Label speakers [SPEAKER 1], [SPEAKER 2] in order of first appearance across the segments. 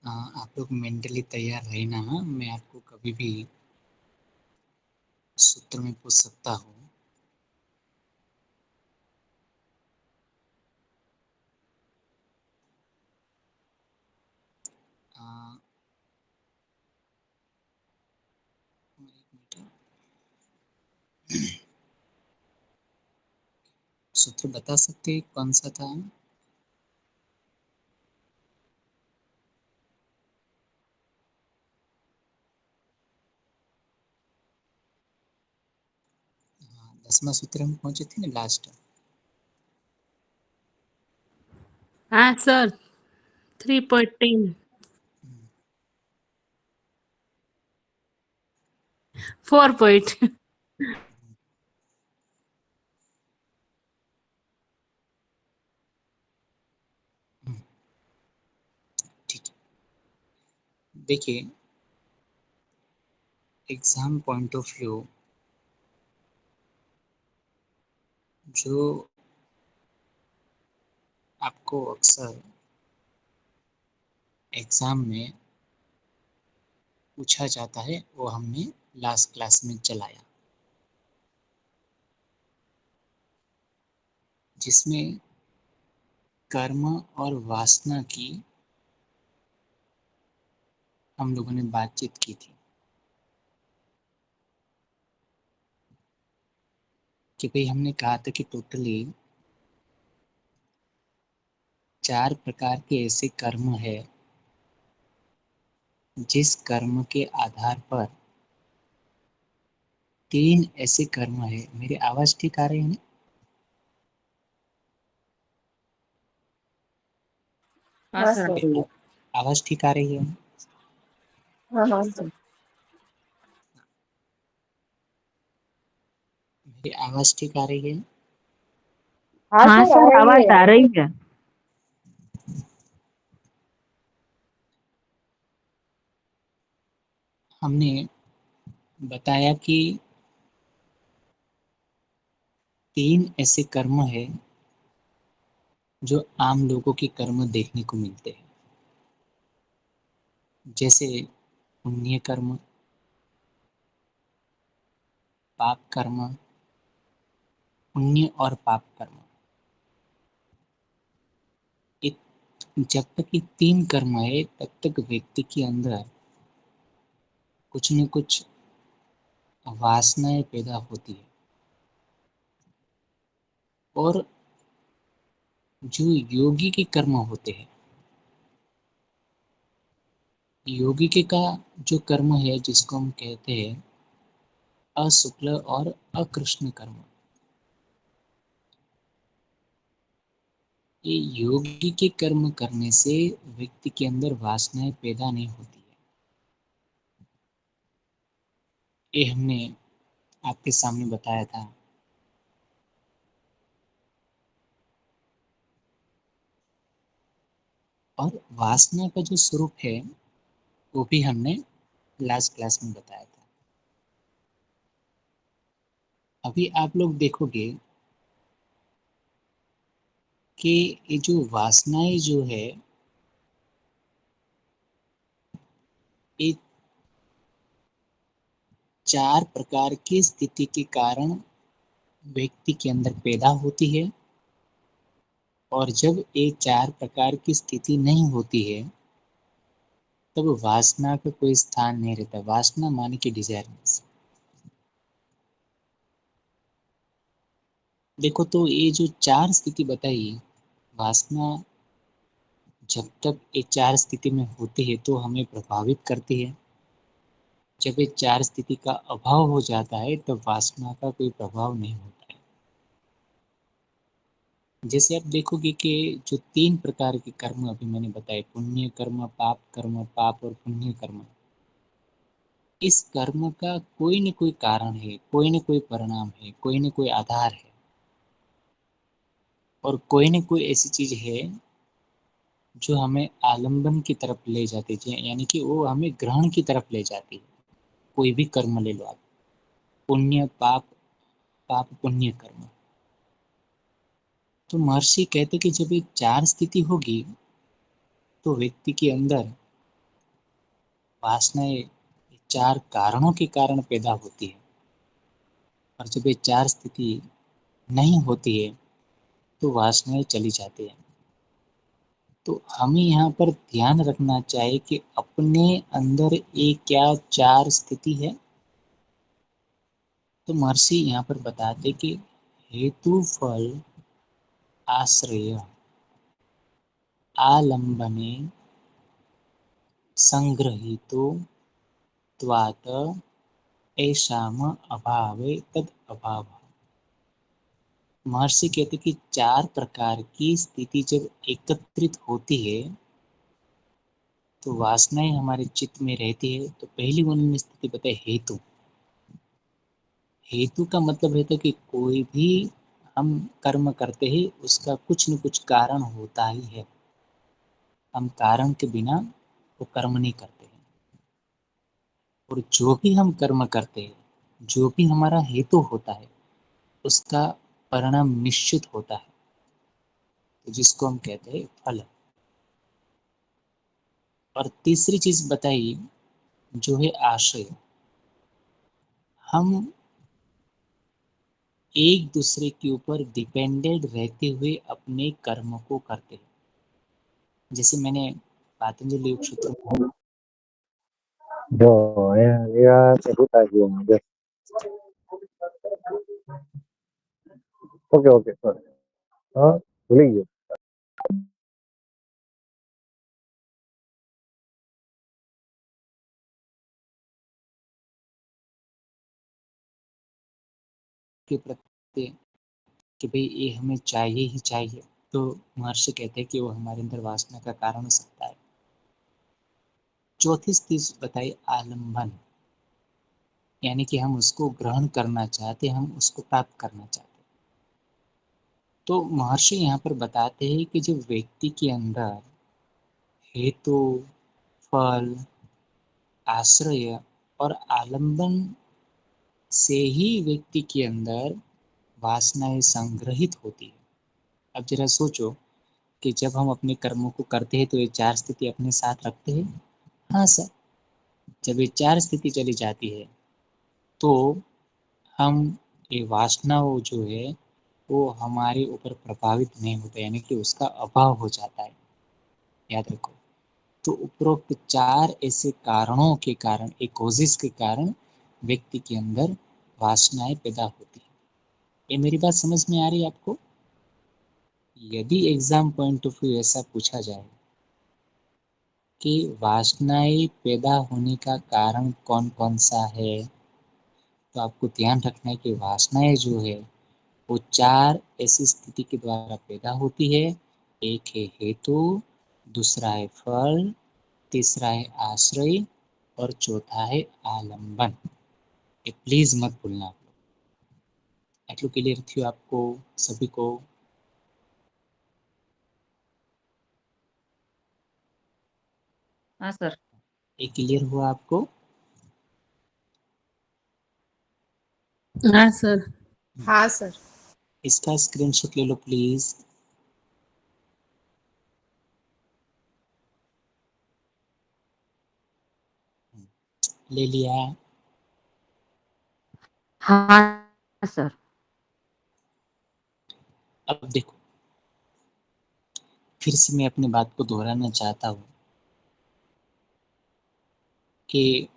[SPEAKER 1] आप लोग मेंटली तैयार रहना। मैं आपको कभी भी सूत्र में पूछ सकता हूँ। अ, एक मिनट। सूत्र बता सकते हैं कौन सा था? हाँ, 10वां सूत्र हम पहुंचे थे ना लास्ट।
[SPEAKER 2] हाँ सर, 3.10 4 पॉइंट।
[SPEAKER 1] ठीक है, देखिए एग्जाम पॉइंट ऑफ व्यू जो आपको अक्सर एग्जाम में पूछा जाता है वो हमने लास्ट क्लास में चलाया, जिसमें कर्म और वासना की हम लोगों ने बातचीत की थी कि भाई हमने कहा था कि टोटली 4 प्रकार के ऐसे कर्म है जिस कर्म के आधार पर 3 ऐसे कर्म है। मेरी आवाज ठीक आ रही है ना?
[SPEAKER 2] हाँ
[SPEAKER 3] हाँ
[SPEAKER 2] सर।
[SPEAKER 3] सर।
[SPEAKER 1] आवाज ठीक आ रही है ना?
[SPEAKER 3] हाँ हाँ सर।
[SPEAKER 1] मेरी आवाज ठीक आ रही है?
[SPEAKER 3] हाँ
[SPEAKER 2] हाँ
[SPEAKER 3] सर, आ
[SPEAKER 2] सर,
[SPEAKER 3] रही
[SPEAKER 2] आवाज
[SPEAKER 3] है।
[SPEAKER 2] आ रही है।
[SPEAKER 1] हमने बताया कि 3 ऐसे कर्म है जो आम लोगों के कर्म देखने को मिलते हैं, जैसे पुण्य कर्म, पाप कर्म, पुण्य और पाप कर्म। जब तक ये 3 कर्म है तब तक व्यक्ति के अंदर कुछ न कुछ वासनाएं पैदा होती है। और जो योगी के कर्म होते हैं, योगी के का जो कर्म है जिसको हम कहते हैं अशुक्ल और अकृष्ण कर्म, ये योगी के कर्म करने से व्यक्ति के अंदर वासनाएं पैदा नहीं होती है। ये हमने आपके सामने बताया था। और वासना का जो स्वरूप है वो भी हमने लास्ट क्लास में बताया था। अभी आप लोग देखोगे कि ये जो वासनाएं जो है ये 4 प्रकार की स्थिति के कारण व्यक्ति के अंदर पैदा होती है। और जब ये 4 प्रकार की स्थिति नहीं होती है तब वासना का कोई स्थान नहीं रहता। वासना माने कि डिजायरनेस। देखो तो ये जो 4 स्थिति बताई, वासना जब तक ये 4 स्थिति में होती है तो हमें प्रभावित करती है। जब ये 4 स्थिति का अभाव हो जाता है तब वासना का कोई प्रभाव नहीं होता है। जैसे आप देखोगे कि जो 3 प्रकार के कर्म अभी मैंने बताए, पुण्य कर्म, पाप और पुण्य कर्म, इस कर्म का कोई न कोई कारण है, कोई न कोई परिणाम है, कोई न कोई आधार है और कोई न कोई ऐसी चीज है जो हमें आलंबन की तरफ ले जाती है, यानी कि वो हमें ग्रहण की तरफ ले जाती है। कोई भी कर्म ले लो आप, पुण्य पाप, पाप पुण्य कर्म। तो महर्षि कहते कि जब ये 4 स्थिति होगी तो व्यक्ति के अंदर वासनाएं 4 कारणों के कारण पैदा होती है, और जब ये 4 स्थिति नहीं होती है तो वासनाएं चली जाती है। तो हमें यहाँ पर ध्यान रखना चाहिए कि अपने अंदर ये क्या 4 स्थिति है। तो महर्षि यहाँ पर बताते कि हेतु फल आश्रय आलंबने संग्रहीतो त्वात् ऐषाम अभावे तद अभाव। महर्षि कहते कि 4 प्रकार की स्थिति जब एकत्रित होती है तो वासनाएं हमारे चित्त में रहती है। तो पहली उन्होंने स्थिति बताई हेतु। हेतु का मतलब है तो कि कोई भी हम कर्म करते हैं उसका कुछ न कुछ कारण होता ही है, हम कारण के बिना वो कर्म नहीं करते हैं। और जो भी हम कर्म करते हैं, जो भी हमारा हेतु होता है उसका परिणाम निश्चित होता है, तो जिसको हम कहते हैं फल। और तीसरी चीज बताई जो है आशय। हम एक दूसरे के ऊपर डिपेंडेंट रहते हुए अपने कर्म को करते हैं। जैसे मैंने पातंजलि योग सूत्र
[SPEAKER 4] Yo, me gusta yo. Okay, sorry. हाँ, भूलिए।
[SPEAKER 1] के प्रति कि भाई ये हमें चाहिए ही चाहिए, तो महर्षि कहते हैं कि वो हमारे अंदर वासना का कारण हो सकता है। चौथी चीज बताई आलंबन, यानी कि हम उसको ग्रहण करना चाहते, हम उसको प्राप्त करना चाहते। तो महर्षि यहाँ पर बताते हैं कि जब व्यक्ति के अंदर हेतु, फल, आश्रय और आलंबन से ही व्यक्ति के अंदर वासनाएं संग्रहित होती है। अब जरा सोचो कि जब हम अपने कर्मों को करते हैं तो ये 4 स्थिति अपने साथ रखते हैं। हाँ सर, जब ये 4 स्थिति चली जाती है तो हम ये वासना जो है वो हमारे ऊपर प्रभावित नहीं होता, यानी कि उसका अभाव हो जाता है। याद रखो। तो उपरोक्त 4 ऐसे कारणों के कारण, एक कोजिस के कारण व्यक्ति के अंदर वासनाएं पैदा होती है। ये मेरी बात समझ में आ रही है आपको? यदि एग्जाम पॉइंट ऑफ व्यू ऐसा पूछा जाए कि वासनाएं पैदा होने का कारण कौन कौन सा है, तो आपको ध्यान रखना है कि वासनाएं जो है वो 4 ऐसी स्थिति के द्वारा पैदा होती है। एक है हेतु, दूसरा है फल, तीसरा है आश्रय और चौथा है आलंबन। ये प्लीज मत भूलना आप लोग। એટલું क्लियर थी आपको सभी को?
[SPEAKER 3] हाँ सर।
[SPEAKER 1] ये क्लियर हुआ आपको?
[SPEAKER 2] हाँ सर।
[SPEAKER 3] हाँ सर।
[SPEAKER 1] इसका स्क्रीनशॉट ले लो प्लीज। ले लिया?
[SPEAKER 3] हाँ सर।
[SPEAKER 1] अब देखो, फिर से मैं अपनी बात को दोहराना चाहता हूँ कि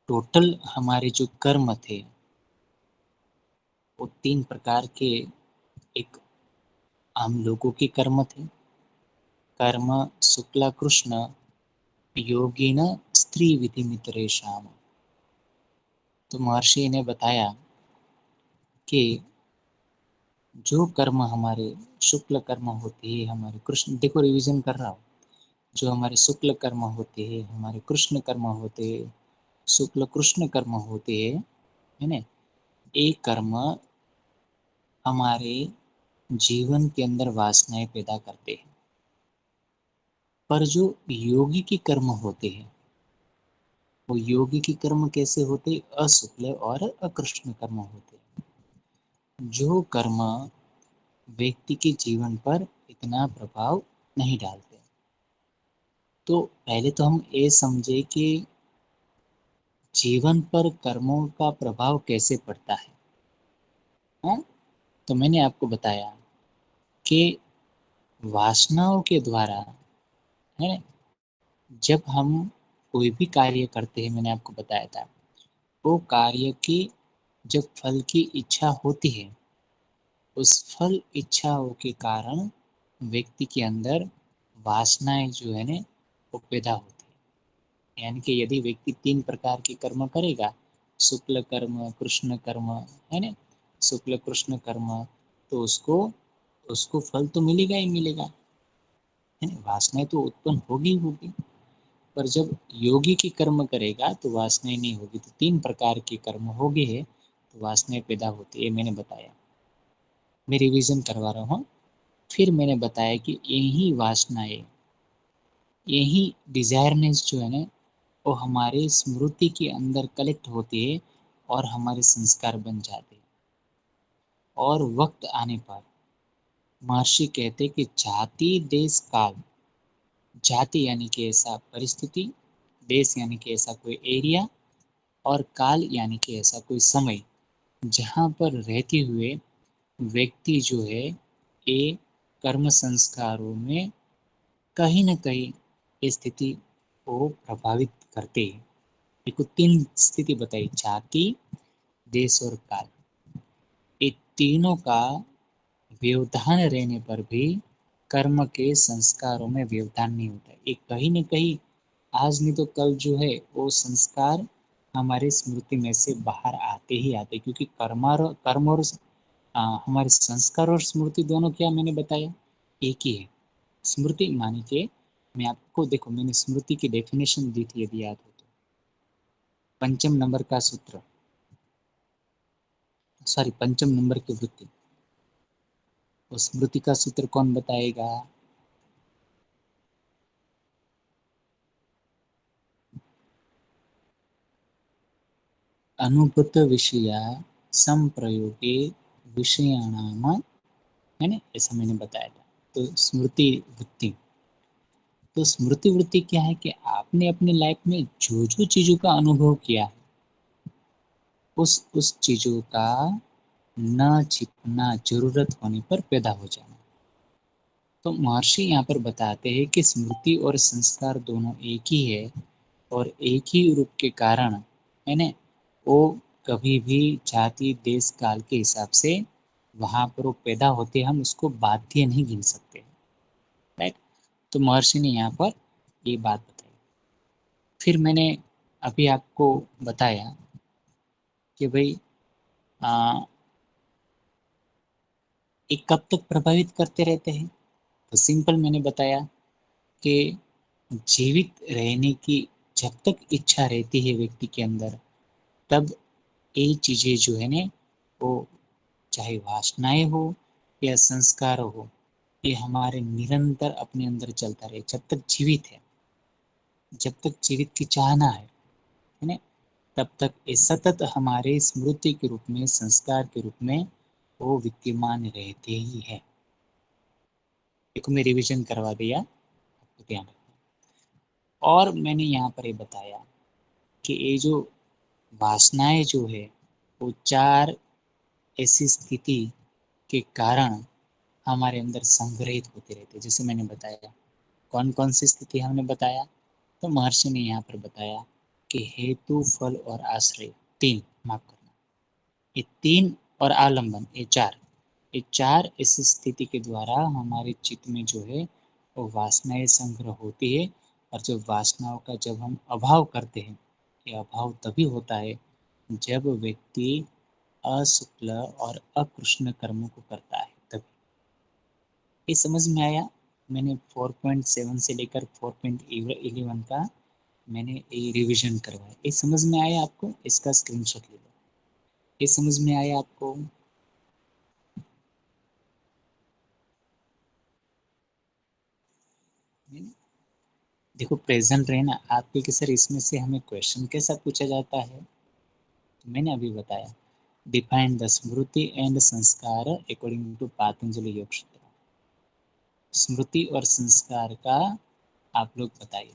[SPEAKER 1] टोटल हमारे जो कर्म थे वो 3 प्रकार के एक आम लोगों के कर्म थे। कर्म शुक्ला कृष्ण योगिन स्त्री विधि मित्रेशाम। तो महर्षि ने बताया कि जो कर्म हमारे शुक्ल कर्म होते हैं, हमारे कृष्ण, देखो रिवीजन कर रहा हूँ, जो हमारे शुक्ल कर्म होते हैं, हमारे कृष्ण कर्म होते हैं, शुक्ल कृष्ण कर्म होते हैं, है ना, एक कर्म हमारे जीवन के अंदर वासनाएं पैदा करते हैं। पर जो योगी के कर्म होते हैं, वो योगी के कर्म कैसे होते? अशुक्ल और अकृष्ण कर्म होते हैं। जो कर्म व्यक्ति के जीवन पर इतना प्रभाव नहीं डालते। तो पहले तो हम ये समझे कि जीवन पर कर्मों का प्रभाव कैसे पड़ता है। हाँ? तो मैंने आपको बताया कि वासनाओं के द्वारा, है, जब हम कोई भी कार्य करते हैं, मैंने आपको बताया था, वो कार्य की जब फल की इच्छा होती है, उस फल इच्छाओं के कारण व्यक्ति के अंदर वासनाएं जो है ना वो पैदा होती है। यानी कि यदि व्यक्ति 3 प्रकार के कर्म करेगा, शुक्ल कर्म, कृष्ण कर्म, है ना, शुक्ल कृष्ण कर्म, तो उसको उसको फल तो मिलेगा ही मिलेगा, है ना, वासनाएं तो उत्पन्न होगी होगी। पर जब योगी की कर्म करेगा तो वासनाएं नहीं होगी। तो 3 प्रकार के कर्म हो गए है तो वासनाएं पैदा होती है, मैंने बताया। मैं रिवीजन करवा रहा हूँ। फिर मैंने बताया कि यही वासनाएं, यही डिजायरनेस जो है ना, वो हमारे स्मृति के अंदर कलेक्ट होती है और हमारे संस्कार बन जाते हैं। और वक्त आने पर महर्षि कहते कि जाति देश काल, जाति यानी कि ऐसा परिस्थिति, देश यानी कि ऐसा कोई एरिया, और काल यानी कि ऐसा कोई समय जहाँ पर रहते हुए व्यक्ति जो है ये कर्म संस्कारों में कहीं न कहीं स्थिति को प्रभावित करते हैं। देखो 3 स्थिति बताई, जाति, देश और काल। ये तीनों का व्यवधान रहने पर भी कर्म के संस्कारों में व्यवधान नहीं होता है। ये कहीं न कहीं आज नहीं तो कल जो है वो संस्कार हमारे स्मृति में से बाहर आते ही आते, क्योंकि कर्म और हमारे संस्कार और स्मृति दोनों क्या मैंने बताया एक ही है। स्मृति मानी के मैं आपको, देखो मैंने स्मृति की डेफिनेशन दी थी यदि याद हो तो, पंचम नंबर का सूत्र, सॉरी पंचम नंबर की वृत्ति, और स्मृति का सूत्र कौन बताएगा? अनुभूत विषया संप्रयोगे विषयाणाम, है ना, ऐसा मैंने बताया था। तो स्मृति वृत्ति, तो स्मृति वृत्ति क्या है कि आपने अपनी लाइफ में जो जो चीजों का अनुभव किया है उस चीजों का न छिपना, जरूरत होने पर पैदा हो जाना। तो महर्षि यहाँ पर बताते हैं कि स्मृति और संस्कार दोनों एक ही है और एक ही रूप के कारण, है ना, वो कभी भी जाति देश काल के हिसाब से वहाँ पर वो पैदा होते, हम उसको बाध्य नहीं गिन सकते, राइट। तो महर्षि ने यहाँ पर ये बात बताई। फिर मैंने अभी आपको बताया कि भाई ये कब तक प्रभावित करते रहते हैं। तो सिंपल मैंने बताया कि जीवित रहने की जब तक इच्छा रहती है व्यक्ति के अंदर, तब ये चीज़ें जो है ना वो, चाहे वासनाएं हो या संस्कार हो, ये हमारे निरंतर अपने अंदर चलता रहे जब तक जीवित है, जब तक जीवित की चाहना है ना, तब तक ये सतत हमारे स्मृति के रूप में, संस्कार के रूप में वो विद्यमान रहते ही है। देखो मैं रिवीजन करवा दिया, आपको ध्यान रखना। और मैंने यहाँ पर ये बताया कि ये जो वासनाएं जो है वो 4 ऐसी स्थिति के कारण हमारे अंदर संग्रहित होते रहते हैं। जैसे मैंने बताया कौन कौन सी स्थिति हमने बताया, तो महर्षि ने यहाँ पर बताया कि हेतु, फल और आश्रय 3, माफ करना, ये 3 और आलंबन ये 4, ये 4 ऐसी स्थिति के द्वारा हमारे चित्त में जो है वो वासनाएं संग्रह होती है। और जब वासनाओं का जब हम अभाव करते हैं, ये अभाव तभी होता है जब व्यक्ति अशुक्ल और अकृष्ण कर्मों को करता है, तभी। ये समझ में आया? मैंने 4.7 से लेकर 4.11 का मैंने ये रिवीजन करवाया। ये समझ में आया आपको? इसका स्क्रीनशॉट ले लो। ये समझ में आया आपको? देखो प्रेजेंट रहना आपके कि सर इसमें से हमें क्वेश्चन कैसा पूछा जाता है, तो मैंने अभी बताया डिफाइन द स्मृति एंड संस्कार अकॉर्डिंग टू पातंजलि योग सूत्र। स्मृति और संस्कार का आप लोग बताइए।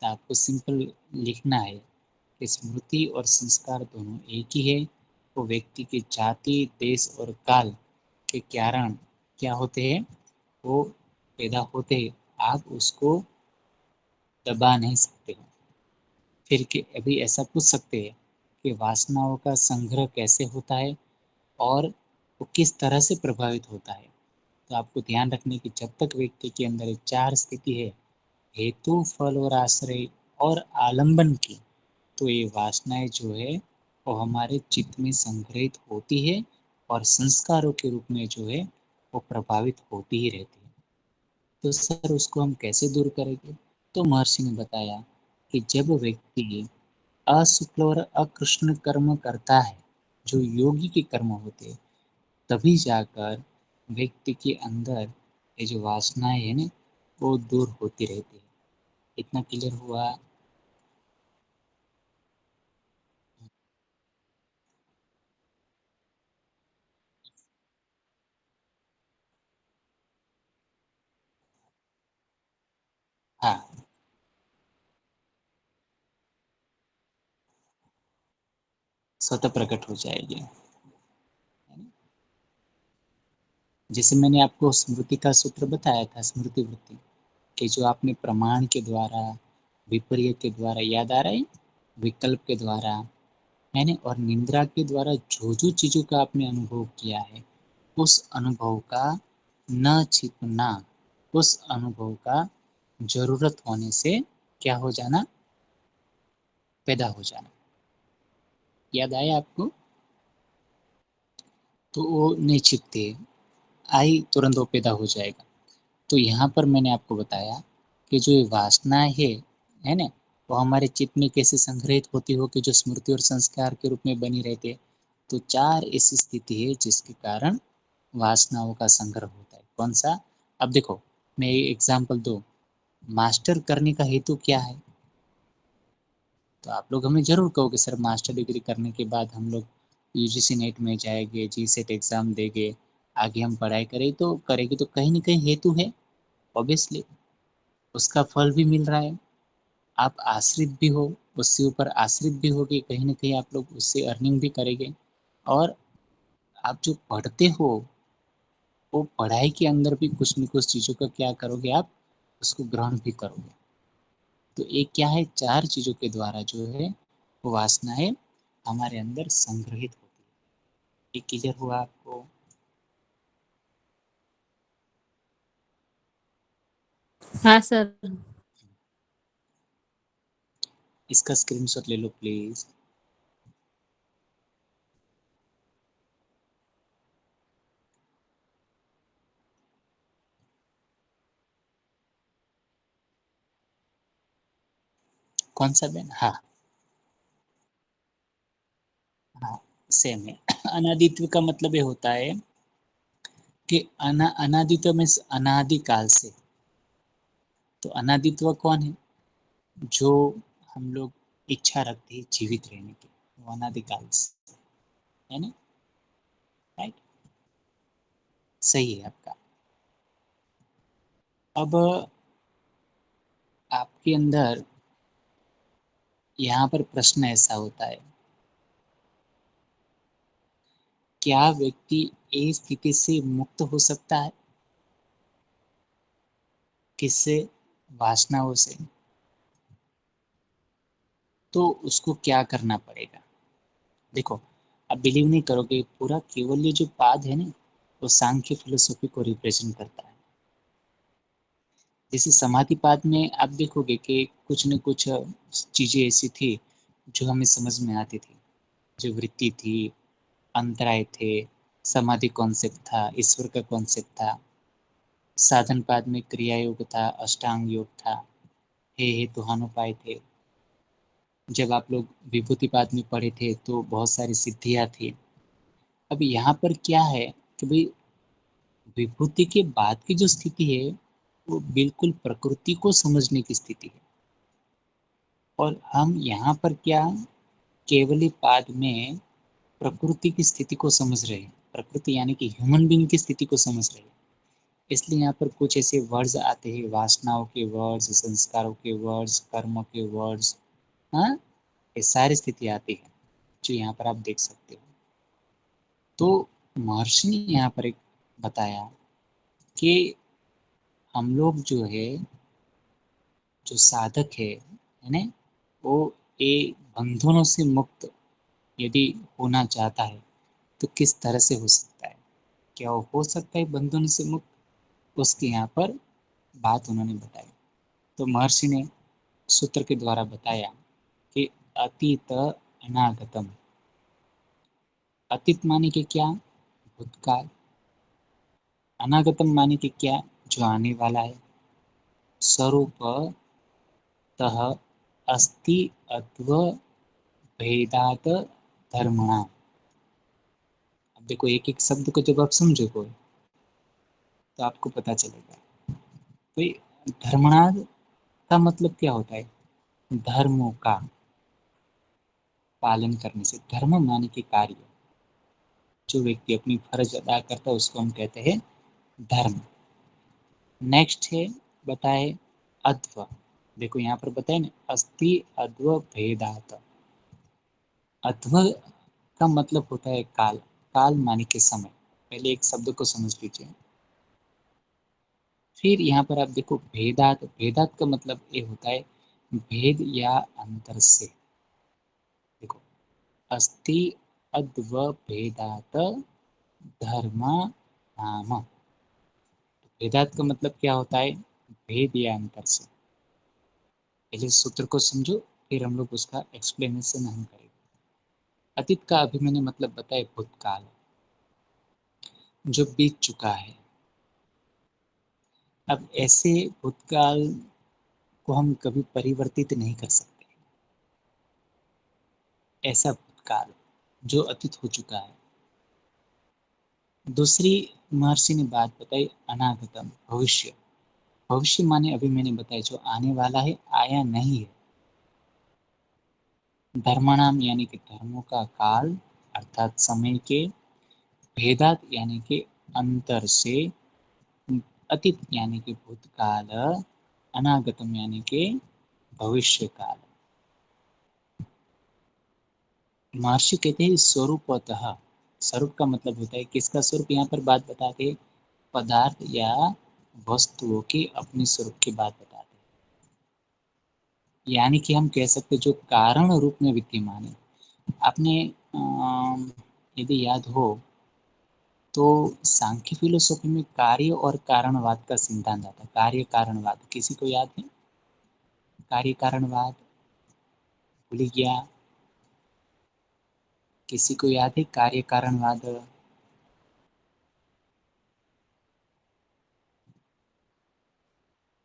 [SPEAKER 1] तो आपको सिंपल लिखना है कि स्मृति और संस्कार दोनों एक ही है। वो व्यक्ति की जाति, देश और काल के कारण क्या होते हैं, वो पैदा होते हैं। आप उसको दबा नहीं सकते हो। फिर कि अभी ऐसा पूछ सकते हैं कि वासनाओं का संग्रह कैसे होता है और वो किस तरह से प्रभावित होता है। तो आपको ध्यान रखने की जब तक व्यक्ति के अंदर 4 स्थिति है, हेतु, फल और आश्रय और आलंबन की, तो ये वासनाएं जो है वो हमारे चित्त में संग्रहित होती है और संस्कारों के रूप में जो है वो प्रभावित होती ही रहती है। तो सर उसको हम कैसे दूर करेंगे? तो महर्षि ने बताया कि जब व्यक्ति अशुक्ल और अकृष्ण कर्म करता है, जो योगी के कर्म होते हैं, तभी जाकर व्यक्ति के अंदर ये जो वासनाएं है ना, वो दूर होती रहती है। इतना क्लियर हुआ? हाँ, स्वतः प्रकट हो जाएगी। जैसे मैंने आपको स्मृति का सूत्र बताया था, स्मृति वृत्ति, कि जो आपने प्रमाण के द्वारा, विपर्य के द्वारा, याद आ रहा है, विकल्प के द्वारा, है ना, और निंद्रा के द्वारा जो जो चीजों का आपने अनुभव किया है, उस अनुभव का न छिपना, उस अनुभव का जरूरत होने से क्या हो जाना, पैदा हो जाना। याद आया आपको? तो वो नहीं छिपते, आई तुरंत वो पैदा हो जाएगा। तो यहाँ पर मैंने आपको बताया कि जो ये वासनाएं है ना, वो हमारे चित्त में कैसे संग्रहित होती हो कि जो स्मृति और संस्कार के रूप में बनी रहती है। तो 4 ऐसी स्थिति है जिसके कारण वासनाओं का संग्रह होता है। कौन सा? अब देखो, मैं एग्जाम्पल दूँ, मास्टर करने का हेतु क्या है? तो आप लोग हमें ज़रूर कहोगे सर मास्टर डिग्री करने के बाद हम लोग यूजीसी नेट में जाएंगे, जी सेट एग्ज़ाम देंगे, आगे हम पढ़ाई करें तो करेंगे, तो कहीं ना कहीं हेतु है, ऑब्वियसली उसका फल भी मिल रहा है। आप आश्रित भी हो, उससे ऊपर आश्रित भी होगे, कहीं ना कहीं आप लोग उससे अर्निंग भी करेंगे। और आप जो पढ़ते हो, वो पढ़ाई के अंदर भी कुछ न कुछ चीज़ों का क्या करोगे, आप उसको ग्रहण भी करोगे। तो एक क्या है, 4 चीज़ों के द्वारा जो है वो वासनाएं हमारे अंदर संग्रहित होती है। ये क्लियर हुआ आपको?
[SPEAKER 2] हाँ सर।
[SPEAKER 1] इसका स्क्रीनशॉट ले लो प्लीज। कौन सा बेन? हाँ, हाँ, सेम है। अनादित्व का मतलब ये होता है कि अनादित्व में अनादि काल से। तो अनादित्व कौन है? जो हम लोग इच्छा रखते हैं जीवित रहने की, वो अनादिकाल से, है ना? राइट, सही है आपका। अब आपके अंदर यहाँ पर प्रश्न ऐसा होता है, क्या व्यक्ति ए स्थिति से मुक्त हो सकता है? किससे? वासनाओं से। तो उसको क्या करना पड़ेगा? देखो, आप बिलीव नहीं करोगे, पूरा केवल ये जो पाद है ना, वो सांख्य फिलोसॉफी को रिप्रेजेंट करता है। जैसे समाधि पाद में आप देखोगे कि कुछ न कुछ चीजें ऐसी थी जो हमें समझ में आती थी, जो वृत्ति थी, अंतराय थे, समाधि कॉन्सेप्ट था, ईश्वर का कॉन्सेप्ट था। साधन पाद में क्रिया योग था, अष्टांग योग था, हे तुहानुपाय थे। जब आप लोग विभूति पाद में पढ़े थे तो बहुत सारी सिद्धियां थी। अब यहाँ पर क्या है कि भाई, विभूति के बाद की जो स्थिति है वो बिल्कुल प्रकृति को समझने की स्थिति है। और हम यहाँ पर क्या, केवली पाद में प्रकृति की स्थिति को समझ रहे हैं, प्रकृति यानी कि ह्यूमन बीइंग की स्थिति को समझ रहे हैं। इसलिए यहाँ पर कुछ ऐसे वर्ड्स आते हैं, वासनाओं के वर्ड्स, संस्कारों के वर्ड्स, कर्मों के वर्ड्स, हाँ, ये सारी स्थिति आती है जो यहाँ पर आप देख सकते हो। तो महर्षि ने यहाँ पर एक बताया कि हम लोग जो है, जो साधक है ना, वो ये बंधनों से मुक्त यदि होना चाहता है तो किस तरह से हो सकता है, क्या वो हो सकता है बंधनों से मुक्त, उसके यहाँ पर बात उन्होंने बताई। तो महर्षि ने सूत्र के द्वारा बताया कि अतीत अनागतम, अतीत माने कि क्या, भूतकाल, अनागतम माने कि क्या, जो आने वाला है, स्वरूपतः अस्ति अद्व भेदात धर्मणा। अब देखो एक एक शब्द को जब आप समझोगे तो आपको पता चलेगा। तो धर्मणाद का मतलब क्या होता है, धर्मों का पालन करने से, धर्म माने के कार्य, जो व्यक्ति अपनी फर्ज अदा करता है उसको हम कहते हैं धर्म। नेक्स्ट है बताए अद्व, देखो यहाँ पर बताए ना, अस्ति अद्व भेदात, अद्व का मतलब होता है काल, काल माने के समय, पहले एक शब्द को समझ लीजिए। फिर यहाँ पर आप देखो भेदात, भेदात का मतलब ये होता है भेद या अंतर से। देखो अस्ति अद्व भेदात धर्मा नाम, भेदात का मतलब क्या होता है, भेद या अंतर से। पहले सूत्र को समझो फिर हम लोग उसका एक्सप्लेनेशन हम करेंगे। अतीत का अभी मैंने मतलब बताया भूतकाल, जो बीत चुका है। अब ऐसे भूतकाल को हम कभी परिवर्तित नहीं कर सकते, ऐसा भूतकाल जो अतीत हो चुका है। दूसरी महर्षि ने बात बताई अनागतम, भविष्य, भविष्य माने अभी मैंने बताया जो आने वाला है, आया नहीं है। धर्मनाम यानी कि धर्मों का काल अर्थात समय के, भेदात यानी कि अंतर से, अतीत यानी कि भूतकाल, अनागतम यानी कि भविष्य काल। महर्षि कहते हैं स्वरूपतः, स्वरूप का मतलब होता है किसका स्वरूप, यहाँ पर बात बताते पदार्थ या वस्तुओं के अपने स्वरूप की बात बताते हैं। यानी कि हम कह सकते जो कारण रूप में विद्यमान है। आपने यदि याद हो तो सांख्य फिलोसॉफी में कार्य और कारणवाद का सिद्धांत आता है, कार्य कारणवाद, किसी को याद है कार्य कारणवाद, भूल गया, किसी को याद है कार्य कारणवाद?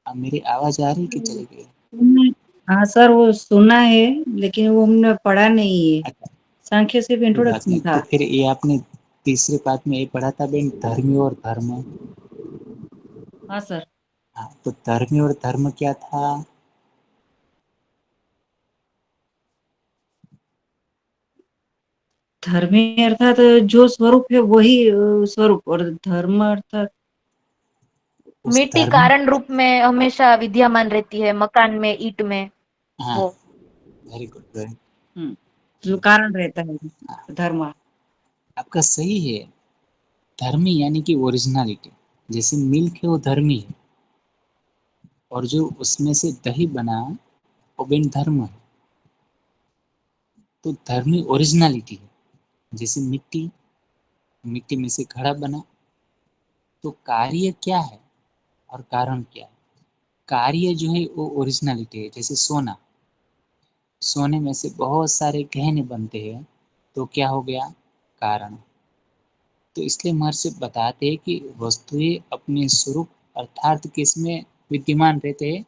[SPEAKER 1] अब मेरी आवाज आ रही कि चली गई?
[SPEAKER 2] हाँ सर, वो सुना है लेकिन वो हमने पढ़ा नहीं है।
[SPEAKER 1] अच्छा,
[SPEAKER 2] सांख्य सिर्फ
[SPEAKER 1] कोई बात
[SPEAKER 2] इंट्रोडक्शन
[SPEAKER 1] नहीं।
[SPEAKER 2] था।
[SPEAKER 1] तो फिर ये आपने तीसरे पाठ में ये पढ़ा था बेन, धर्मी और धर्म।
[SPEAKER 2] हाँ सर।
[SPEAKER 1] हाँ, तो धर्मी और धर्म क्या था?
[SPEAKER 2] धर्मी अर्थात जो स्वरूप है वही स्वरूप, और धर्म अर्थात
[SPEAKER 1] उस
[SPEAKER 3] मिट्टी
[SPEAKER 1] धर्म,
[SPEAKER 3] कारण रूप में हमेशा विद्यमान रहती है, मकान में, ईंट में,
[SPEAKER 1] हाँ,
[SPEAKER 3] वो।
[SPEAKER 1] वेरी गुड, वेरी,
[SPEAKER 2] जो कारण रहता है,
[SPEAKER 1] हाँ,
[SPEAKER 2] धर्म।
[SPEAKER 1] आपका सही है। धर्मी यानी कि ओरिजिनलिटी, जैसे मिल्क है वो धर्मी है, और जो उसमें से दही बना वो बेन धर्म है। तो धर्मी ओरिजिनलिटी है, जैसे मिट्टी, मिट्टी में से घड़ा बना। तो कार्य क्या है और कारण क्या है? कार्य जो है वो ओरिजिनलिटी है, जैसे सोना, सोने में से बहुत सारे गहने बनते हैं, तो क्या हो गया, कारण। तो इसलिए महर्षि बताते हैं कि वस्तुएं अपने स्वरूप अर्थात किसमें विद्यमान रहते हैं,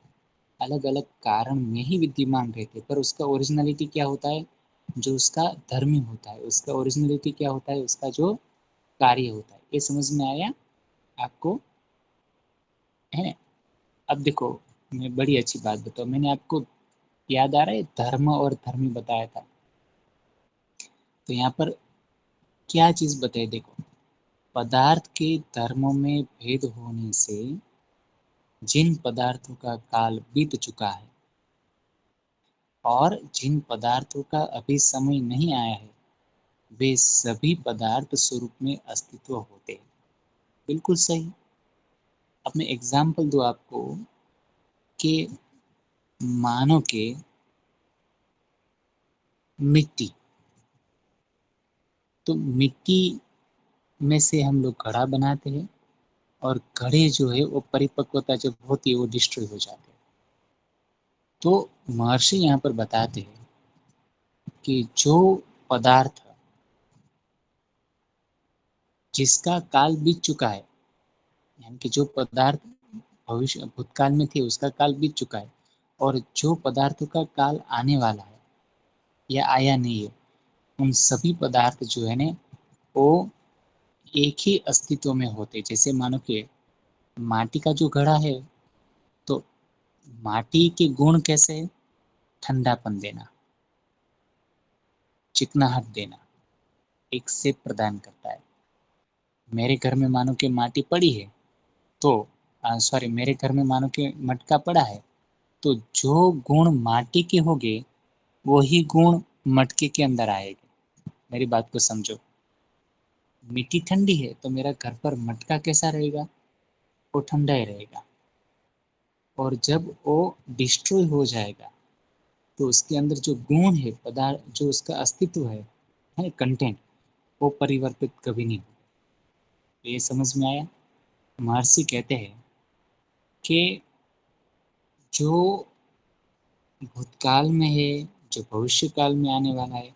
[SPEAKER 1] अलग अलग कारण में ही विद्यमान रहते हैं, पर उसका ओरिजिनलिटी क्या होता है, जो उसका धर्मी होता है, उसका ओरिजिनलिटी क्या होता है, उसका जो कार्य होता है। ये समझ में आया आपको, है? अब देखो मैं बड़ी अच्छी बात बताऊँ, मैंने आपको याद आ रहा है धर्म और धर्मी बताया था, तो यहाँ पर क्या चीज़ बताई, देखो पदार्थ के धर्मों में भेद होने से जिन पदार्थों का काल बीत चुका है और जिन पदार्थों का अभी समय नहीं आया है, वे सभी पदार्थ स्वरूप में अस्तित्व होते हैं। बिल्कुल सही। अब मैं एग्जाम्पल दूँ आपको कि मानो कि मिट्टी, तो मिट्टी में से हम लोग घड़ा बनाते हैं और घड़े जो है वो परिपक्वता जब होती है वो डिस्ट्रॉय हो जाते हैं। तो महर्षि यहाँ पर बताते हैं कि जो पदार्थ जिसका काल बीत चुका है, यानी कि जो पदार्थ भविष्य भूतकाल में थे उसका काल बीत चुका है, और जो पदार्थों का काल आने वाला है या आया नहीं है, उन सभी पदार्थ जो है ना वो एक ही अस्तित्व में होते। जैसे मानो कि माटी का जो घड़ा है, तो माटी के गुण कैसे है? ठंडापन देना, चिकनाहट देना, एक सेप प्रदान करता है। मेरे घर में मानो कि माटी पड़ी है, तो सॉरी, मेरे घर में मानो कि मटका पड़ा है, तो जो गुण माटी के होंगे वही गुण मटके के अंदर आएंगे। मेरी बात को समझो। मिट्टी ठंडी है तो मेरा घर पर मटका कैसा रहेगा? वो ठंडा ही रहेगा। और जब वो डिस्ट्रॉय हो जाएगा तो उसके अंदर जो गुण है, पदार्थ, जो उसका अस्तित्व है कंटेंट, वो परिवर्तित कभी नहीं होगा। तो ये समझ में आया? महर्षि कहते हैं कि जो भूतकाल में है, जो भविष्य काल में आने वाला है,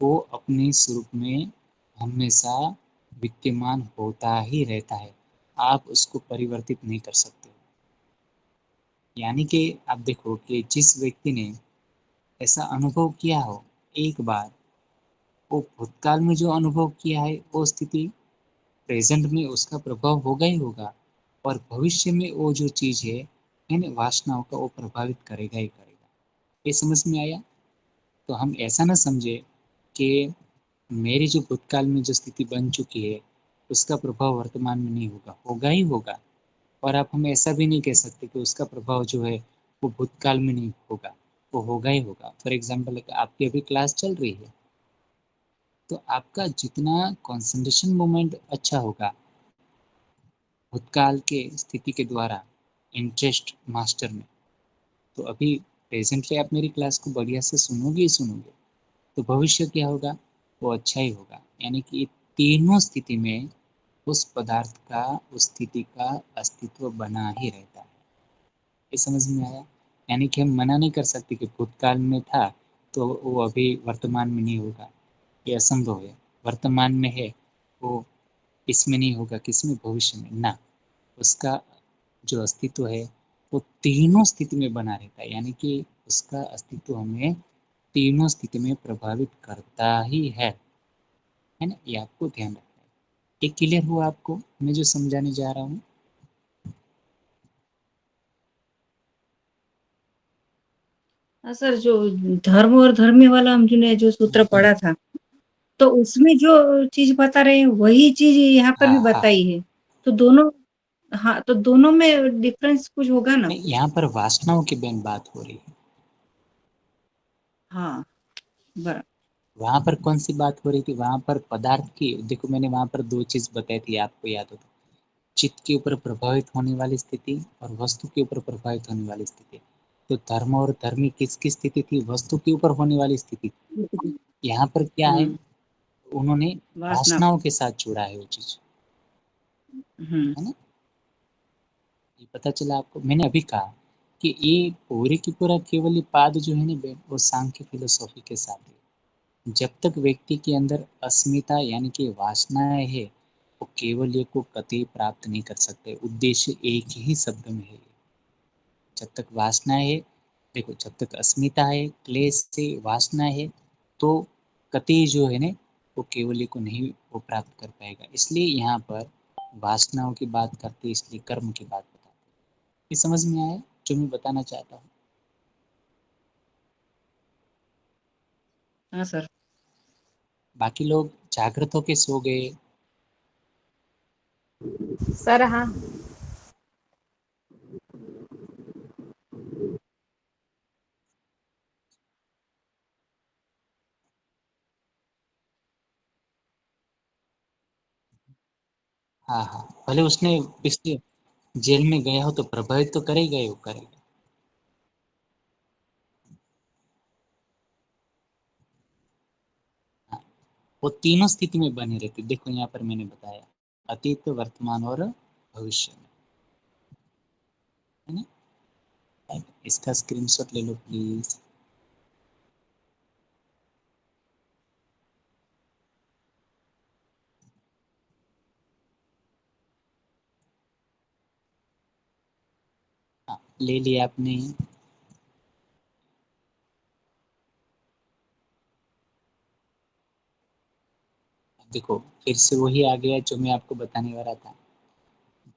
[SPEAKER 1] वो अपने स्वरूप में हमेशा विद्यमान होता ही रहता है। आप उसको परिवर्तित नहीं कर सकते। यानी कि आप देखो कि जिस व्यक्ति ने ऐसा अनुभव किया हो एक बार, वो भूतकाल में जो अनुभव किया है वो स्थिति प्रेजेंट में उसका प्रभाव होगा ही होगा, और भविष्य में वो जो चीज़ है इन वासनाओं का वो प्रभावित करेगा ही करेगा। ये समझ में आया? तो हम ऐसा ना समझे कि मेरी जो भूतकाल में जो स्थिति बन चुकी है उसका प्रभाव वर्तमान में नहीं होगा, होगा ही होगा। और आप हम ऐसा भी नहीं कह सकते कि उसका प्रभाव जो है वो भूतकाल में नहीं होगा, वो होगा ही होगा। फॉर एग्जाम्पल, आपकी अभी क्लास चल रही है, तो आपका जितना कंसंट्रेशन मोमेंट अच्छा होगा भूतकाल के स्थिति के द्वारा इंटरेस्ट मास्टर में, तो अभी प्रेजेंटली आप मेरी क्लास को बढ़िया से सुनोगे ही सुनोगे, तो भविष्य क्या होगा? वो अच्छा ही होगा। यानी कि तीनों स्थिति में उस पदार्थ का, उस स्थिति का अस्तित्व बना ही रहता है। ये समझ में आया? यानी कि हम मना नहीं कर सकते कि भूतकाल में था तो वो अभी वर्तमान में नहीं होगा, ये असंभव है। वर्तमान में है वो इसमें नहीं होगा, किसमें? भविष्य में ना। उसका जो अस्तित्व है वो तीनों स्थिति में बना रहता है। यानी कि उसका अस्तित्व हमें तीनों स्थिति में प्रभावित करता ही है ना? ये आपको ध्यान रखना है। ये क्लियर हुआ आपको मैं जो समझाने जा रहा हूँ?
[SPEAKER 2] हाँ सर, जो धर्म और धर्मी वाला हमने जो सूत्र पढ़ा था, तो उसमें जो चीज बता रहे हैं वही चीज यहाँ पर भी
[SPEAKER 1] हाँ हाँ।
[SPEAKER 2] बताई है। तो दोनों, हाँ, तो दोनों में डिफरेंस कुछ होगा ना?
[SPEAKER 1] नहीं, यहाँ पर वासनाओं की बेन बात हो रही है।
[SPEAKER 2] हाँ, बराबर।
[SPEAKER 1] वहां पर कौन सी बात हो रही थी? वहां पर पदार्थ की, देखो मैंने वहां पर दो चीज बताई थी, आपको याद हो तो। चित्त के ऊपर प्रभावित होने वाली स्थिति और वस्तु के ऊपर प्रभावित होने वाली स्थिति। तो धर्म और धर्मी किसकी स्थिति थी? वस्तु के ऊपर होने वाली स्थिति। यहाँ पर क्या है?
[SPEAKER 2] हुँ,
[SPEAKER 1] उन्होंने
[SPEAKER 2] वासना।
[SPEAKER 1] वासनाओं के साथ जुड़ा है वो चीज,
[SPEAKER 2] हुँ,
[SPEAKER 1] है ना? ये पता चला आपको? मैंने अभी कहा कि ये पूरे की पूरा केवल ये पाद जो है ना वो सांख्य फिलोसॉफी के साथ है। जब तक व्यक्ति के अंदर अस्मिता यानी कि वासनाएं है, वो केवल ये को कतई प्राप्त नहीं कर सकते। उद्देश्य एक ही शब्द में है। जब तक वासनाएं है, देखो जब तक अस्मिता है, क्लेश से वासना है, तो कतई जो है ना वो केवल्य को नहीं वो प्राप्त कर पाएगा। इसलिए यहाँ पर वासनाओं की बात करते, इसलिए कर्म की बात बताते। ये समझ में आया जो मैं बताना चाहता हूँ?
[SPEAKER 2] हाँ सर।
[SPEAKER 1] बाकी लोग जागृत होके सो गए,
[SPEAKER 3] सर हाँ।
[SPEAKER 1] हाँ हाँ, भले उसने पिछले जेल में गया हो तो प्रभावित तो करेगा ही, वो करेगा। हाँ, वो तीनों स्थिति में बने रहते। देखो यहाँ पर मैंने बताया, अतीत, वर्तमान और भविष्य में, है ना। इसका स्क्रीनशॉट ले लो प्लीज। हाँ, ले लिया आपने। देखो फिर से वही आ गया जो मैं आपको बताने वाला था।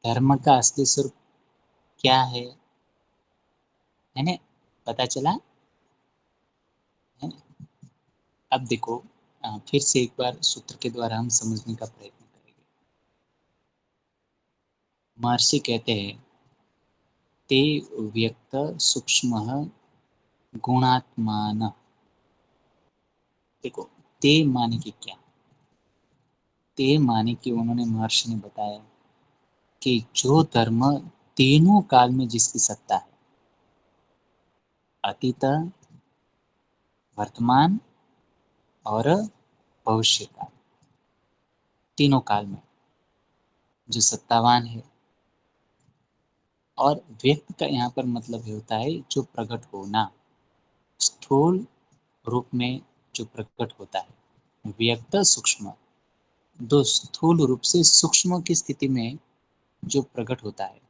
[SPEAKER 1] धर्म का असली स्वरूप क्या है ना, पता चला है ना? अब देखो, फिर से एक बार सूत्र के द्वारा हम समझने का प्रयत्न करेंगे। महर्षि कहते हैं, ते व्यक्त सूक्ष्म गुणात्मान। देखो, ते माने कि क्या? ते माने कि उन्होंने, महर्षि ने बताया कि जो धर्म तीनों काल में जिसकी सत्ता है, अतीत, वर्तमान और भविष्य काल, तीनों काल में जो सत्तावान है। और व्यक्त का यहाँ पर मतलब होता है जो प्रकट होना, स्थूल रूप में जो प्रकट होता है। व्यक्त सूक्ष्म, दो स्थूल रूप से सूक्ष्म की स्थिति में जो प्रकट होता है।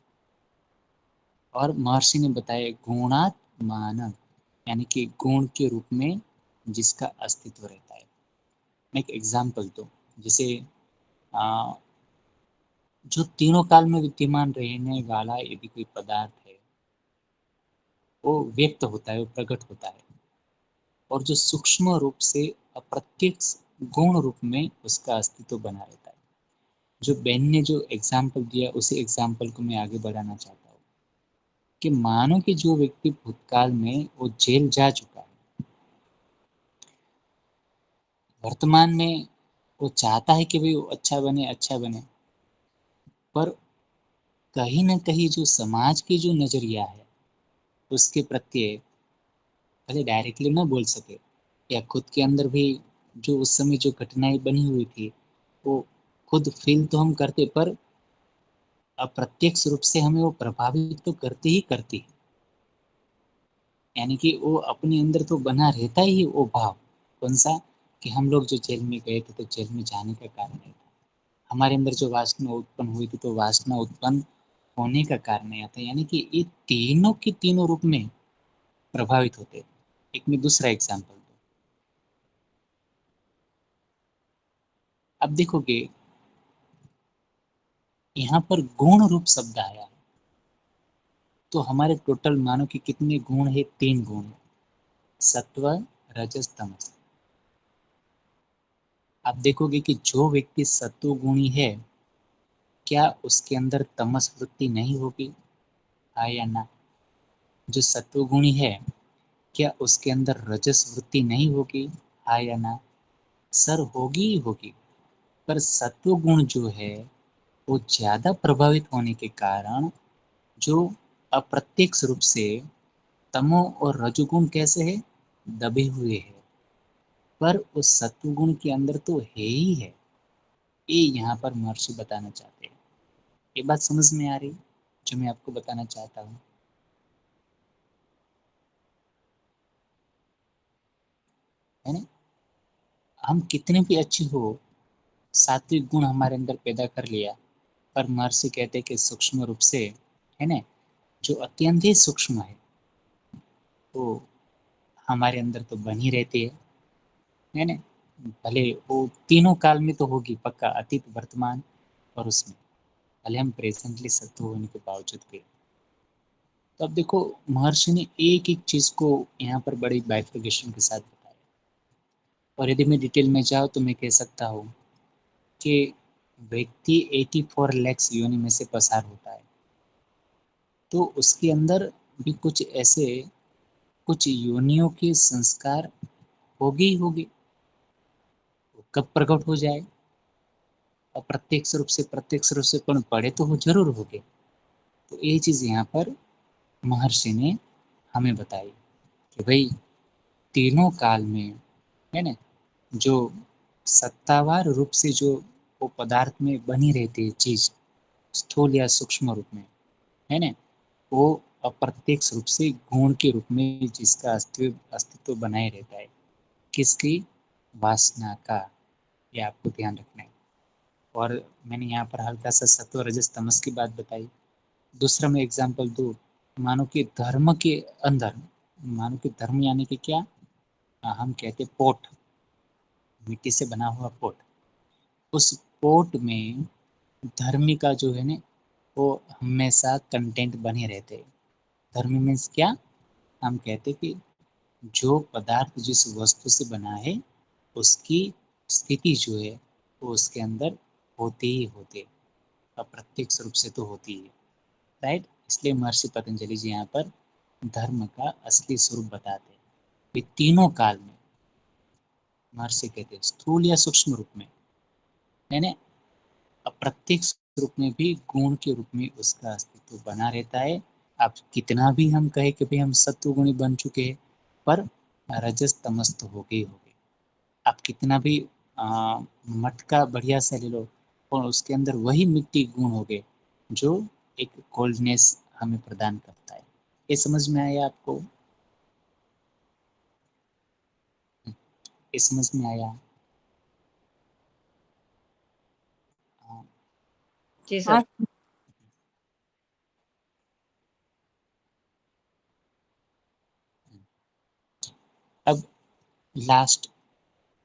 [SPEAKER 1] और महर्षि ने बताया गुणात्मान, यानी कि गुण के रूप में जिसका अस्तित्व रहता है। मैं एक एग्जाम्पल दूं, जैसे जो तीनों काल में विद्यमान रहने वाला यदि कोई पदार्थ है, वो व्यक्त होता है, वो प्रकट होता है। और जो सूक्ष्म रूप से अप्रत्यक्ष गुण रूप में उसका अस्तित्व बना रहता है। जो बेन ने जो एग्जाम्पल दिया, उसी एग्जाम्पल को मैं आगे बढ़ाना चाहता हूँ कि मानो कि जो व्यक्ति भूतकाल में वो जेल जा चुका है, वर्तमान में वो चाहता है कि भाई वो अच्छा बने, अच्छा बने, पर कहीं ना कहीं जो समाज की जो नजरिया है उसके प्रत्ये, भले डायरेक्टली ना बोल सके, या खुद के अंदर भी जो उस समय जो घटनाएं बनी हुई थी वो खुद फील तो हम करते, पर अप्रत्यक्ष रूप से हमें वो प्रभावित तो करती ही करती है। यानी कि वो अपने अंदर तो बना रहता ही वो भाव। कौन सा? कि हम लोग जो जेल में गए थे तो जेल में जाने का कारण है, हमारे अंदर जो वासना उत्पन्न हुई थी तो वासना उत्पन्न होने का कारण यह था। यानी कि ये तीनों के तीनों रूप में प्रभावित होते हैं। एक मैं दूसरा एग्जाम्पल दूं। अब देखोगे यहाँ पर गुण रूप शब्द आया है, तो हमारे टोटल मानो कि कितने गुण है? 3 गुण है, सत्व, रजस, तमस। आप देखोगे कि जो व्यक्ति सत्व गुणी है, क्या उसके अंदर तमस वृत्ति नहीं होगी? हाँ या ना? जो सत्व गुणी है, क्या उसके अंदर रजस वृत्ति नहीं होगी? हाँ या ना? सर होगी ही होगी। पर सत्व गुण जो है वो ज्यादा प्रभावित होने के कारण जो अप्रत्यक्ष रूप से तमो और रजोगुण कैसे है? दबे हुए है, पर उस सत्व गुण के अंदर तो है ही है। ये यहाँ पर महर्षि बताना चाहते हैं। ये बात समझ में आ रही जो मैं आपको बताना चाहता हूँ, है ना? हम कितने भी अच्छे हो, सात्विक गुण हमारे अंदर पैदा कर लिया, पर महर्षि कहते हैं कि सूक्ष्म रूप से, है ना, जो अत्यंत ही सूक्ष्म है, वो हमारे अंदर तो बनी रहती है ना। भले वो तीनों काल में तो होगी पक्का, अतीत, वर्तमान और उसमें, भले हम प्रेजेंटली सत्व होने के बावजूद भी। तो अब देखो, महर्षि ने एक एक चीज को यहाँ पर बड़ी बाइफर्केशन के साथ बताया। और यदि मैं डिटेल में जाऊँ तो मैं कह सकता हूँ कि व्यक्ति 84 लाख योनि में से पसार होता है, तो उसके अंदर भी कुछ ऐसे कुछ योनियों के संस्कार होगे ही होगे। वो कब प्रकट हो जाए, अप्रत्यक्ष रूप से प्रत्यक्ष रूप से पण पढ़े तो वो जरूर होगे। तो ये चीज यहाँ पर महर्षि ने हमें बताई कि भाई तीनों काल में, है ना, जो सत्तावार रूप से जो वो पदार्थ में बनी रहती है चीज, स्थूल या सूक्ष्म रूप में, है ना, वो अप्रत्यक्ष रूप से गुण के रूप में जिसका अस्तित्व बनाए रहता है, किसकी, वासना का। ये आपको ध्यान रखना है। और मैंने यहाँ पर हल्का सा सत्व रजस तमस की बात बताई। दूसरा मैं एग्जाम्पल दूँ, मानो कि धर्म के अंदर, मानो कि धर्म यानी कि क्या, हम कहते पोट, मिट्टी से बना हुआ पोट, उस पोट में धर्मी का जो है ना, वो हमेशा कंटेंट बने रहते हैं। धर्म मीन्स क्या, हम कहते कि जो पदार्थ जिस वस्तु से बना है उसकी स्थिति जो है वो उसके अंदर होती ही होती, अप्रत्यक्ष रूप से तो होती है, राइट। इसलिए महर्षि पतंजलि जी यहाँ पर धर्म का असली स्वरूप बताते हैं। ये तीनों काल में महर्षि कहते हैं, स्थूल या सूक्ष्म रूप में, यानी अप्रत्यक्ष रूप में भी गुण के रूप में उसका अस्तित्व बना रहता है। आप कितना भी हम कहे कि भाई हम सत्व गुणी बन चुके हैं, पर रजस तमस तो हो गए हो गए। आप कितना भी मटका बढ़िया से ले लो, और उसके अंदर वही मिट्टी गुण हो गए जो एक कोल्डनेस हमें प्रदान करता है। ये समझ में आया आपको? ये समझ में आया? हाँ।
[SPEAKER 2] जी
[SPEAKER 3] हाँ।
[SPEAKER 2] सर।
[SPEAKER 1] अब लास्ट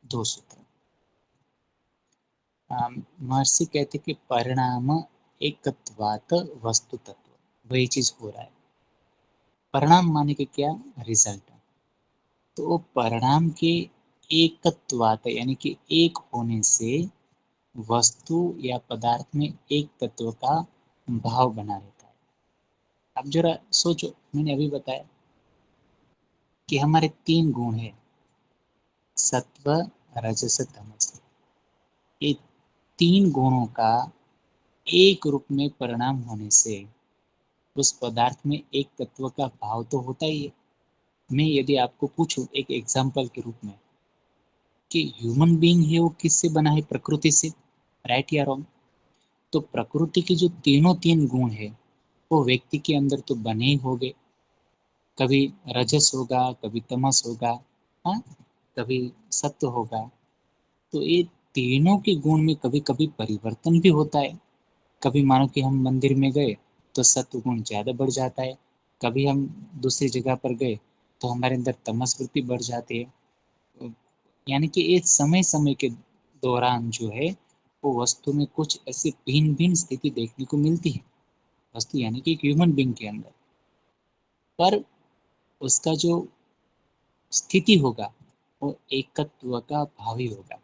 [SPEAKER 1] दो सूत्र, महर्षि कहते कि परिणाम एकत्वात वस्तु तत्व, वही चीज हो रहा है। परिणाम माने कि क्या, रिजल्ट। तो वो परिणाम के एकत्वात यानी कि एक होने से वस्तु या पदार्थ में एक तत्व का भाव बना रहता है। अब जरा सोचो, मैंने अभी बताया कि हमारे तीन गुण है, सत्व रजस तमस। ये तीन गुणों का एक रूप में परिणाम होने से उस पदार्थ में एक तत्व का भाव तो होता ही है। मैं यदि आपको पूछूं एक एग्जाम्पल के रूप में कि ह्यूमन बीइंग है वो किससे बना है, प्रकृति से, राइट या रॉन्ग। तो प्रकृति के जो तीनों तीन गुण है वो व्यक्ति के अंदर तो बने ही होंगे, कभी रजस होगा, कभी तमस होगा, हाँ, कभी सत्व होगा। तो ये तीनों के गुण में कभी कभी परिवर्तन भी होता है। कभी मानो कि हम मंदिर में गए तो सत्व गुण ज्यादा बढ़ जाता है, कभी हम दूसरी जगह पर गए तो हमारे अंदर तमस वृत्ति बढ़ जाती है। यानी कि ये समय समय के दौरान जो है वो वस्तु में कुछ ऐसी भिन्न भिन्न स्थिति देखने को मिलती है, वस्तु यानी कि एक ह्यूमन बींग के अंदर। पर उसका जो स्थिति होगा वो एकत्व का भाव ही होगा।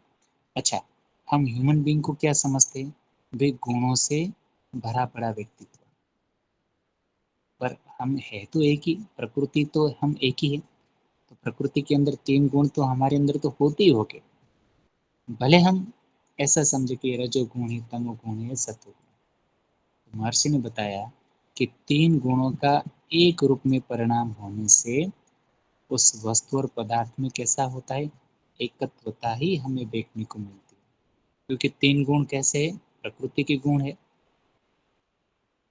[SPEAKER 1] अच्छा, हम ह्यूमन बींग को क्या समझते हैं, वे गुणों से भरा पड़ा व्यक्तित्व। पर हम है तो एक ही, प्रकृति तो हम एक ही है। तो प्रकृति के अंदर तीन गुण तो हमारे अंदर तो होते ही होंगे, भले हम ऐसा समझे कि रजोगुण है, तमोगुण है, सत्वगुण। तो महर्षि ने बताया कि तीन गुणों का एक रूप में परिणाम होने से उस वस्तु और पदार्थ में कैसा होता है, एकत्वता ही हमें देखने को मिलती है। क्योंकि तीन गुण कैसे है, प्रकृति के गुण है,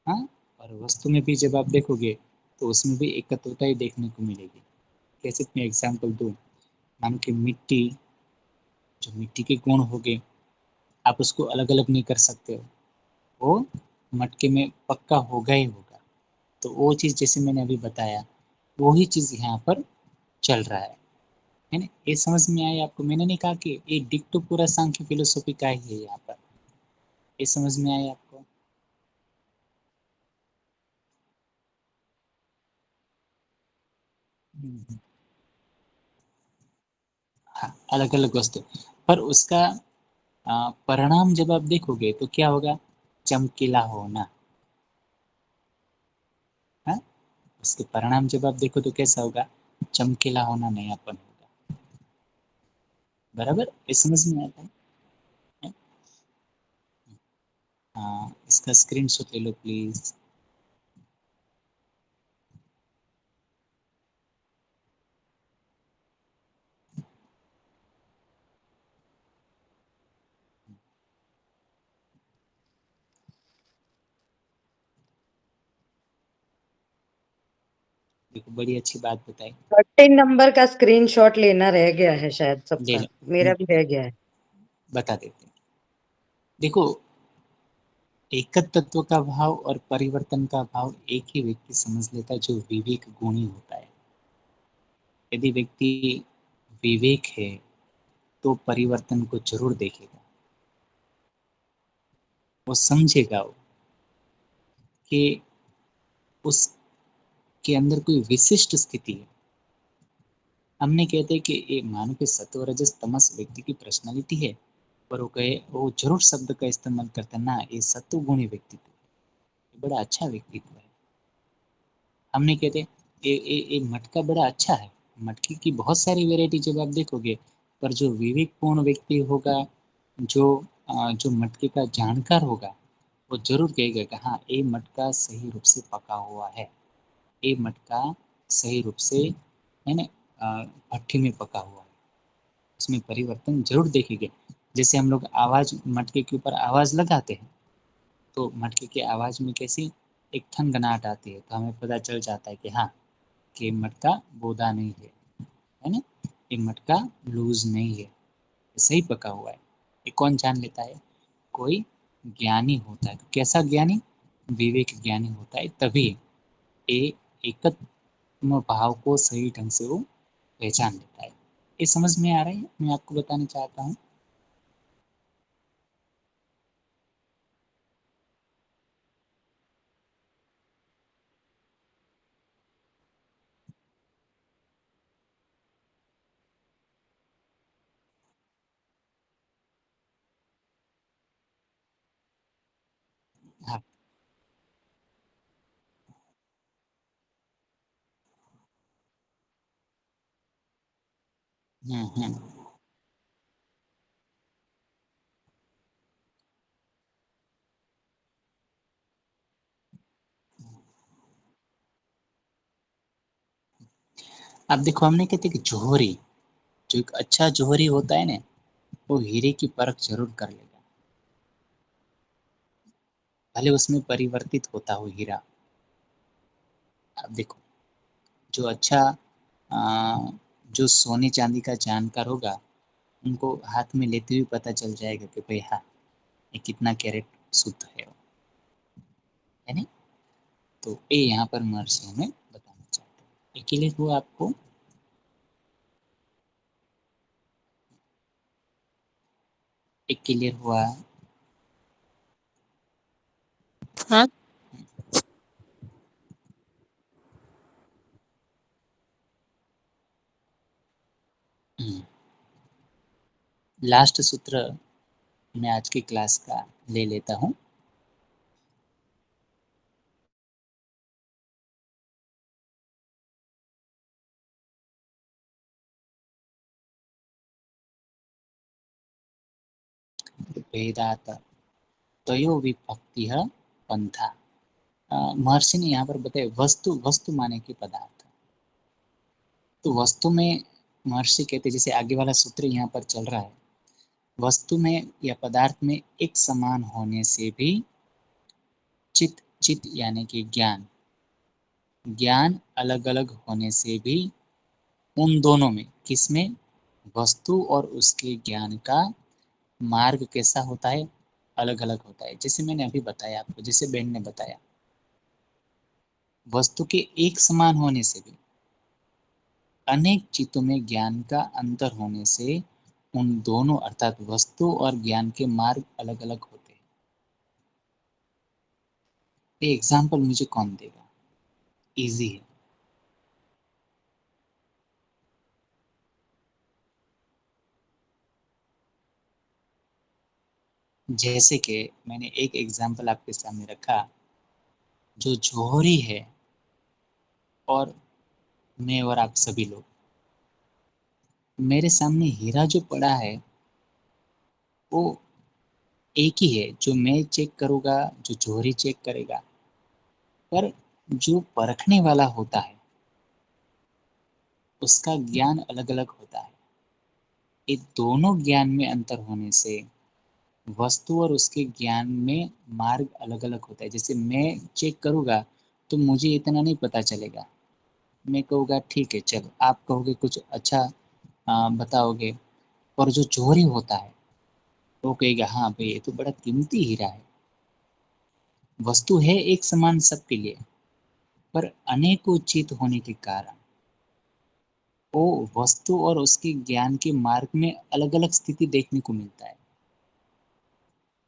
[SPEAKER 1] हाँ, और वस्तु में भी जब आप देखोगे तो उसमें भी एकत्वता ही देखने को मिलेगी। कैसे मैं एग्जाम्पल दूँ, मानो कि मिट्टी, जो मिट्टी के गुण हो गए, आप उसको अलग अलग नहीं कर सकते हो, वो मटके में पक्का होगा ही होगा। तो वो चीज़ जैसे मैंने अभी बताया, वही चीज़ यहाँ पर चल रहा है ना। ये समझ में आया आपको? मैंने नहीं कहा कि ये डिक्टो पूरा सांख्य फिलोसॉफी का ही है यहाँ पर। ये समझ में आया आपको? हाँ, अलग अलग वस्तु, पर उसका परिणाम जब आप देखोगे तो क्या होगा, चमकीला होना। हाँ, उसके परिणाम जब आप देखो तो कैसा होगा, चमकीला होना, नयापन होगा। बराबर, ये समझ में आता है? हाँ, इसका स्क्रीनशॉट ले लो प्लीज। देखो, बड़ी अच्छी बात बताई।
[SPEAKER 5] 13 नंबर का स्क्रीनशॉट लेना रह गया है शायद
[SPEAKER 1] ले
[SPEAKER 5] सबका,
[SPEAKER 1] लो,
[SPEAKER 5] मेरा भी रह गया है।
[SPEAKER 1] बता देते हैं। देखो, एकत तत्व का भाव और परिवर्तन का भाव एक ही व्यक्ति समझ लेता है जो विवेक गुणी होता है। यदि व्यक्ति विवेक है तो परिवर्तन को जरूर देखेगा। वो समझेगा कि उसके अंदर कोई विशिष्ट स्थिति है। हमने कहते हैं कि ये मानो कि सत्व रजस तमस व्यक्ति की पर्सनालिटी है, पर वो कहे, वो जरूर शब्द का इस्तेमाल करता है ना, ये सत्व गुणी व्यक्तित्व है, बड़ा अच्छा व्यक्तित्व है। हमने कहते हैं ये मटका बड़ा अच्छा है। मटके की बहुत सारी वेराइटी जब आप देखोगे, पर जो विवेकपूर्ण व्यक्ति होगा, जो मटके का जानकार होगा, वो जरूर कहेगा कि हाँ, ये मटका सही रूप से पका हुआ है, ये मटका सही रूप से है ना भट्ठी में पका हुआ है। उसमें परिवर्तन जरूर देखेंगे। जैसे हम लोग आवाज मटके के ऊपर आवाज लगाते हैं, तो मटके की आवाज में कैसी एक थनगनाहट आती है, तो हमें पता चल जाता है कि हाँ, कि मटका बोदा नहीं है ना, ये मटका लूज नहीं है, सही पका हुआ है। ये कौन जान लेता है, कोई ज्ञानी होता है। तो कैसा ज्ञानी, विवेक ज्ञानी होता है, तभी ये एकत्व भाव को सही ढंग से वो पहचान लेता है। ये समझ में आ रहा है, मैं आपको बताना चाहता हूँ। हाँ। हम्म। अब देखो, हमने कहते कि जोहरी, जो एक अच्छा जोहरी होता है ना, वो हीरे की परख जरूर कर लेगा, भले उसमें परिवर्तित होता हो हीरा। अब देखो, जो अच्छा आ, जो सोने चांदी का जानकार होगा, उनको हाथ में लेते हुए पता चल जाएगा कि भाई हाँ, ये कितना कैरेट शुद्ध है नहीं। तो ये यहाँ पर महर्षि हमें बताना चाहते हैं। ये क्लियर हुआ आपको? एक क्लियर हुआ?
[SPEAKER 5] हाँ,
[SPEAKER 1] लास्ट सूत्र मैं आज की क्लास का ले लेता हूँ। भेदात तयो विभक्ति पंथा। महर्षि ने यहाँ पर बताया, वस्तु, वस्तु माने कि पदार्थ। तो वस्तु में महर्षि कहते, जैसे आगे वाला सूत्र यहाँ पर चल रहा है, वस्तु में या पदार्थ में एक समान होने से भी चित, चित यानी कि ज्ञान, ज्ञान अलग अलग होने से भी उन दोनों में, किसमें, वस्तु और उसके ज्ञान का मार्ग कैसा होता है, अलग अलग होता है। जैसे मैंने अभी बताया आपको, जैसे बहन ने बताया, वस्तु के एक समान होने से भी अनेक चित्तों में ज्ञान का अंतर होने से उन दोनों अर्थात वस्तु और ज्ञान के मार्ग अलग अलग होते हैं। ये एग्जाम्पल मुझे कौन देगा, इजी है। जैसे कि मैंने एक एग्जाम्पल आपके सामने रखा, जो जौहरी है और मैं और आप सभी लोग, मेरे सामने हीरा जो पड़ा है वो एक ही है, जो मैं चेक करूँगा, जो जौहरी चेक करेगा, पर जो परखने वाला होता है उसका ज्ञान अलग अलग होता है। ये दोनों ज्ञान में अंतर होने से वस्तु और उसके ज्ञान में मार्ग अलग अलग होता है। जैसे मैं चेक करूँगा तो मुझे इतना नहीं पता चलेगा, मैं कहूँगा ठीक है चलो, आप कहोगे कुछ अच्छा बताओगे, और जो चोरी होता है वो कहेगा हाँ भाई ये तो बड़ा कीमती हीरा है। वस्तु है एक समान सबके लिए, पर अनेकों चित होने के कारण वो वस्तु और उसके ज्ञान के मार्ग में अलग अलग स्थिति देखने को मिलता है।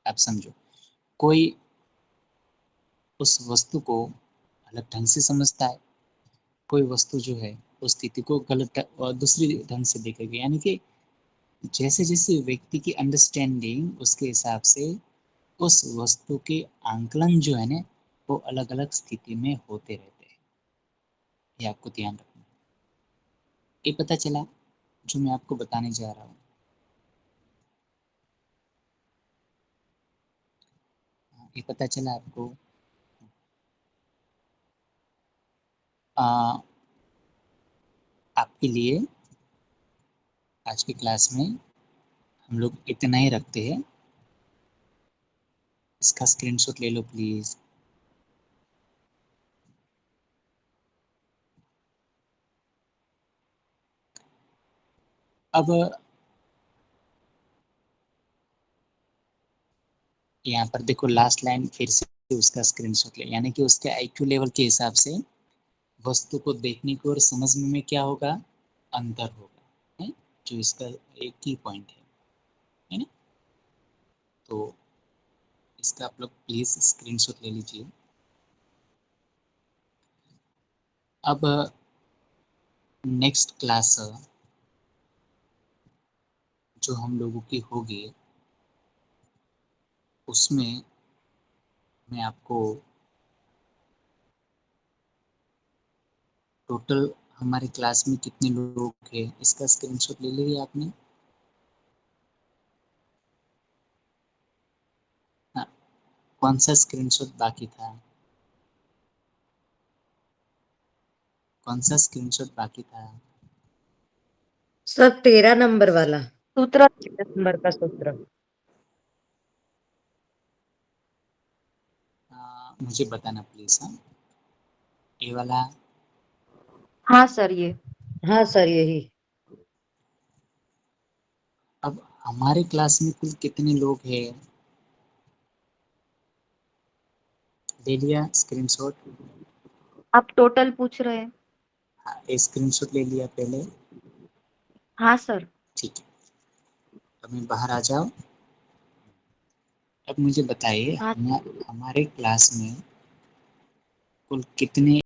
[SPEAKER 1] आप समझो, कोई उस वस्तु को अलग ढंग से समझता है, कोई वस्तु जो है उस स्थिति को गलत और दूसरी ढंग से देखेगा। यानी कि जैसे जैसे व्यक्ति की अंडरस्टैंडिंग उसके हिसाब से उस वस्तु के आंकलन जो है ना वो अलग अलग स्थिति में होते रहते हैं। ये आपको ध्यान रखना। ये पता चला जो मैं आपको बताने जा रहा हूँ। ये पता चला आपको। आ, आपके लिए आज की क्लास में हम लोग इतना ही रखते हैं। इसका स्क्रीनशॉट ले लो प्लीज़। अब यहाँ पर देखो लास्ट लाइन फिर से उसका स्क्रीनशॉट ले, यानी कि उसके आईक्यू लेवल के हिसाब से वस्तु को देखने को और समझने में क्या होगा, अंतर होगा, है? जो इसका एक ही पॉइंट है ना? तो इसका आप लोग प्लीज स्क्रीनशॉट ले लीजिए। अब नेक्स्ट क्लास जो हम लोगों की होगी उसमें मैं आपको टोटल हमारे क्लास में कितने लोग हैं इसका स्क्रीनशॉट ले लिया आपने? हाँ, कौन सा स्क्रीनशॉट बाकी था? कौन सा स्क्रीनशॉट बाकी था?
[SPEAKER 5] सर 13 नंबर वाला,
[SPEAKER 3] सूत्र
[SPEAKER 5] 13 नंबर का सूत्र।
[SPEAKER 1] मुझे बताना प्लीज। हाँ, ये वाला।
[SPEAKER 3] हाँ सर ये।
[SPEAKER 5] हाँ सर यही।
[SPEAKER 1] अब हमारे क्लास में कुल कितने लोग हैं? ले लिया स्क्रीनशॉट?
[SPEAKER 3] आप टोटल पूछ रहे हैं?
[SPEAKER 1] हाँ, स्क्रीनशॉट ले लिया पहले?
[SPEAKER 3] हाँ सर।
[SPEAKER 1] ठीक है, अब मैं बाहर आ जाओ। अब मुझे बताइए
[SPEAKER 3] हाँ
[SPEAKER 1] हमारे क्लास में कुल कितने